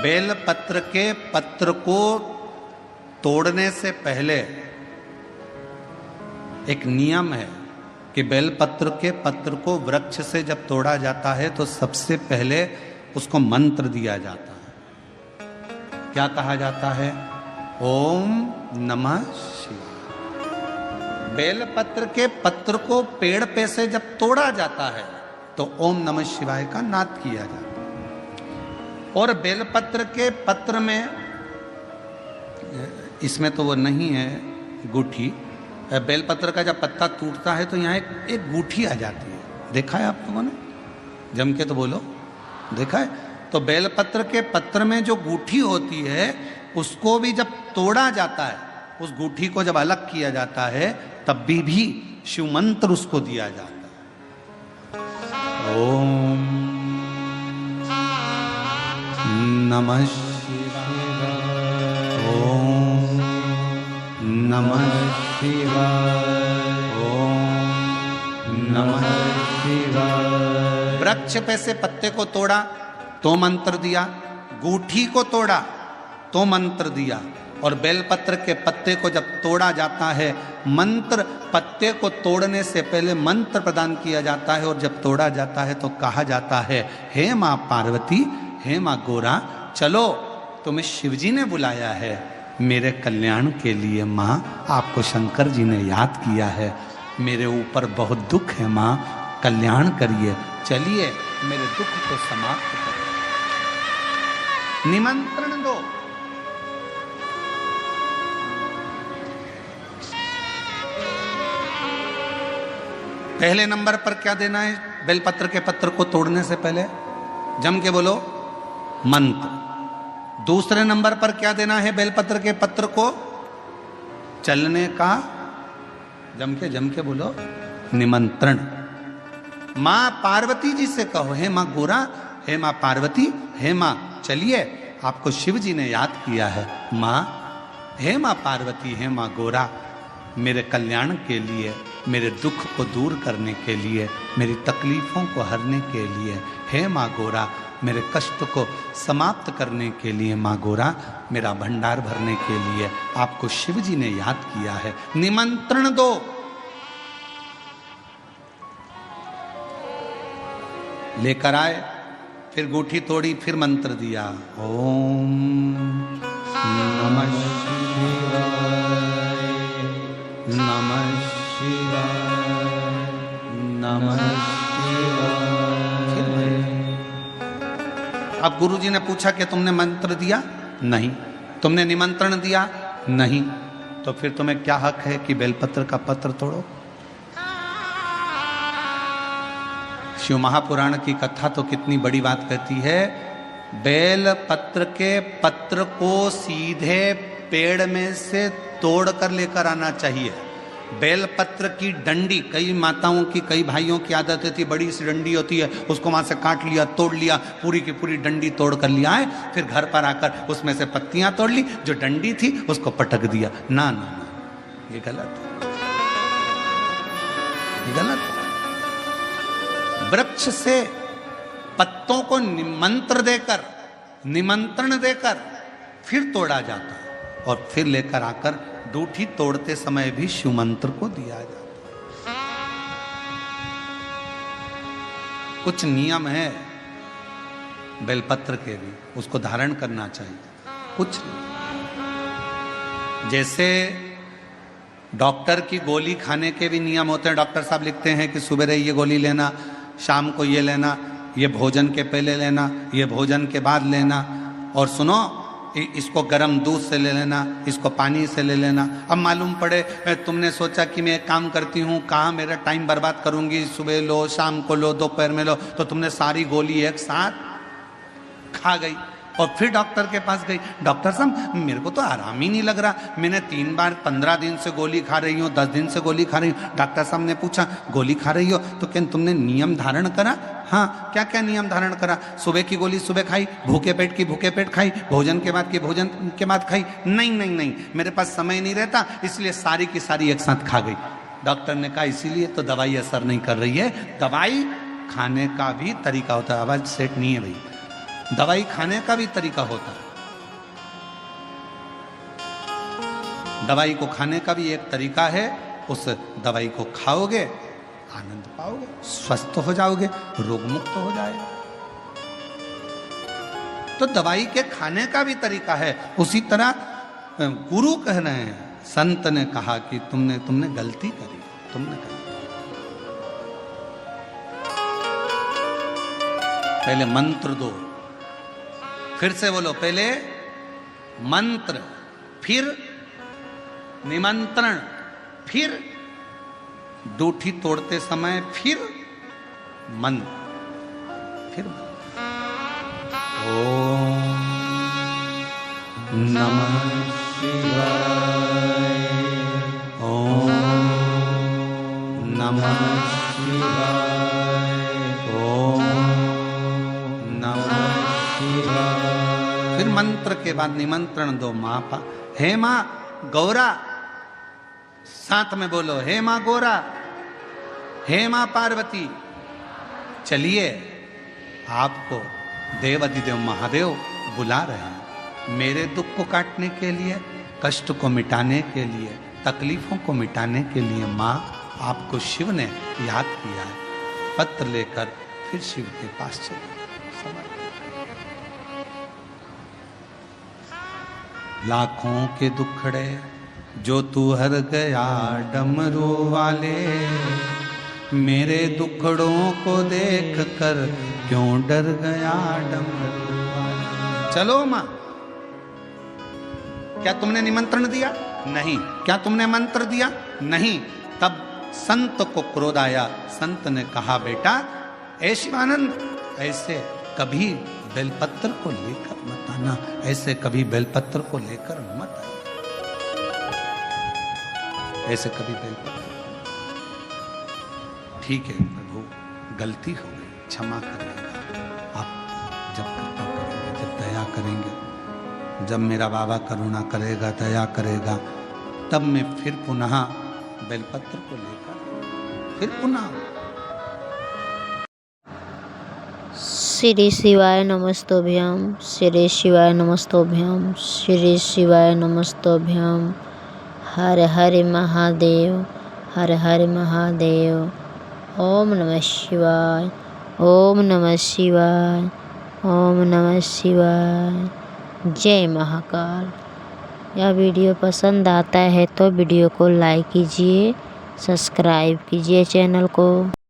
Bell पत्र के पत्र को तोड़ने से पहले एक नियम है कि बेल पत्र के पत्र को वृक्ष से जब तोड़ा जाता है तो सबसे पहले उसको मंत्र दिया जाता है। क्या कहा जाता है? ओम नमः शिवाय। बेल पत्र के पत्र को पेड़ पे से जब तोड़ा जाता है तो ओम नमः शिवाय का नाद किया जाता है। और बेलपत्र के पत्र में, इसमें तो वो नहीं है गूठी, बेलपत्र का जब पत्ता टूटता है तो यहाँ एक गूठी आ जाती है। देखा है आप लोगों ने? जम के तो बोलो, देखा है? तो बेलपत्र के पत्र में जो गूठी होती है उसको भी जब तोड़ा जाता है, उस गूठी को जब अलग किया जाता है तब भी शिव मंत्र उसको दिया जाता है। ओम नमः शिवाय, ओम नमः शिवाय, ओम नमः शिवाय। वृक्ष पे से पत्ते को तोड़ा तो मंत्र दिया, गूठी को तोड़ा तो मंत्र दिया, और बेलपत्र के पत्ते को जब तोड़ा जाता है, मंत्र पत्ते को तोड़ने से पहले मंत्र प्रदान किया जाता है, और जब तोड़ा जाता है तो कहा जाता है, हे माँ पार्वती, हे माँ गोरा, चलो तुम्हें शिवजी ने बुलाया है मेरे कल्याण के लिए। माँ, आपको शंकर जी ने याद किया है, मेरे ऊपर बहुत दुख है माँ, कल्याण करिए, चलिए मेरे दुख को समाप्त करिए, निमंत्रण दो। पहले नंबर पर क्या देना है बेलपत्र के पत्र को तोड़ने से पहले? जम के बोलो, मंत्र। दूसरे नंबर पर क्या देना है बेलपत्र के पत्र को चलने का? जम के बोलो, निमंत्रण। मां पार्वती जी से कहो, हे मां गोरा, हे मां पार्वती, हे मां चलिए, आपको शिव जी ने याद किया है। मां, हे मां पार्वती, हे मां गोरा, मेरे कल्याण के लिए, मेरे दुख को दूर करने के लिए, मेरी तकलीफों को हरने के लिए, हे मां गोरा, मेरे कष्ट को समाप्त करने के लिए, मां गोरा, मेरा भंडार भरने के लिए आपको शिव जी ने याद किया है, निमंत्रण दो। लेकर आए, फिर गूठी तोड़ी, फिर मंत्र दिया, ओम नमः शिवाय, नमः शिवाय, नमः शिवाय। अब गुरुजी ने पूछा कि तुमने मंत्र दिया? नहीं। तुमने निमंत्रण दिया? नहीं। तो फिर तुम्हें क्या हक है कि बेलपत्र का पत्र तोड़ो? शिव महापुराण की कथा तो कितनी बड़ी बात कहती है, बेल पत्र के पत्र को सीधे पेड़ में से तोड़ कर लेकर आना चाहिए। बेलपत्र की डंडी, कई माताओं की, कई भाइयों की आदत होती है, बड़ी सी डंडी होती है, उसको वहां से काट लिया, तोड़ लिया, पूरी की पूरी डंडी तोड़ कर लिया है, फिर घर पर आकर उसमें से पत्तियां तोड़ ली, जो डंडी थी उसको पटक दिया। ना ना ना, ये गलत है, ये गलत है। वृक्ष से पत्तों को निमंत्रण देकर फिर तोड़ा जाता है, और फिर लेकर आकर दूठी तोड़ते समय भी शिव मंत्र को दिया जाता है। कुछ नियम है बेलपत्र के भी, उसको धारण करना चाहिए। कुछ जैसे डॉक्टर की गोली खाने के भी नियम होते हैं। डॉक्टर साहब लिखते हैं कि सुबह ये गोली लेना, शाम को ये लेना, ये भोजन के पहले लेना, ये भोजन के बाद लेना, और सुनो, इसको गर्म दूध से ले लेना, इसको पानी से ले लेना। अब मालूम पड़े तुमने सोचा कि मैं एक काम करती हूँ, कहाँ मेरा टाइम बर्बाद करूंगी, सुबह लो, शाम को लो, दोपहर में लो, तो तुमने सारी गोली एक साथ खा गई, और फिर डॉक्टर के पास गई, डॉक्टर साहब मेरे को तो आराम ही नहीं लग रहा, मैंने 3 बार 15 दिन से गोली खा रही हूँ, 10 दिन से गोली खा रही हूँ। डॉक्टर साहब ने पूछा, गोली खा रही हो तो क्या तुमने नियम धारण करा? हाँ। क्या क्या नियम धारण करा? सुबह की गोली सुबह खाई, भूखे पेट की भूखे पेट खाई, भोजन के बाद की भोजन के बाद खाई? नहीं नहीं नहीं, मेरे पास समय नहीं रहता, इसलिए सारी की सारी एक साथ खा गई। डॉक्टर ने कहा इसीलिए तो दवाई असर नहीं कर रही है, दवाई खाने का भी तरीका होता है। आवाज सेट नहीं है भाई, दवाई खाने का भी तरीका होता है। दवाई को खाने का भी एक तरीका है। उस दवाई को खाओगे, आनंद पाओगे, स्वस्थ हो जाओगे, रोग मुक्त हो जाएगा। तो दवाई के खाने का भी तरीका है। उसी तरह गुरु कह रहे हैं, संत ने कहा कि तुमने गलती करी, तुमने गलती। पहले मंत्र दो, फिर से बोलो, पहले मंत्र, फिर निमंत्रण, फिर डूठी तोड़ते समय फिर मंत्र, फिर ओम नमः शिवाय, ओम नमः शिवाय, ओम नमः शिवाय। फिर मंत्र के बाद निमंत्रण दो। माँ पा, हे माँ गौरा, साथ में बोलो, हे माँ गौरा, हे माँ पार्वती, चलिए आपको देव अधिदेव महादेव बुला रहे हैं। मेरे दुख को काटने के लिए, कष्ट को मिटाने के लिए, तकलीफों को मिटाने के लिए माँ आपको शिव ने याद किया है। पत्र लेकर फिर शिव के पास चले। लाखों के दुखड़े जो तू हर गया डमरू वाले, मेरे दुखड़ों को देख कर क्यों डर गया डमरू वाले। चलो माँ, क्या तुमने निमंत्रण दिया? नहीं। क्या तुमने मंत्र दिया? नहीं। तब संत को क्रोध आया। संत ने कहा, बेटा ऐ शिवानंद, ऐसे कभी बेलपत्र को लेकर मत आना, ऐसे कभी बेलपत्र को लेकर मत आना, ऐसे कभी बेलपत्र। ठीक है प्रभु, गलती हो गई, क्षमा करिएगा। आप जब कृपा करेंगे, जब दया करेंगे, जब मेरा बाबा करुणा करेगा, दया करेगा, तब मैं फिर पुनः बेलपत्र को लेकर फिर पुनः। श्री शिवाय नमस्तोभ्यम, श्री शिवाय नमस्तोभ्यम, श्री शिवाय नमस्तोभ्यम। हर हर महादेव, हर हर महादेव। ओम नमः शिवाय, ओम नमः शिवाय, ओम नमः शिवाय। जय महाकाल। यह वीडियो पसंद आता है तो वीडियो को लाइक कीजिए, सब्सक्राइब कीजिए चैनल को।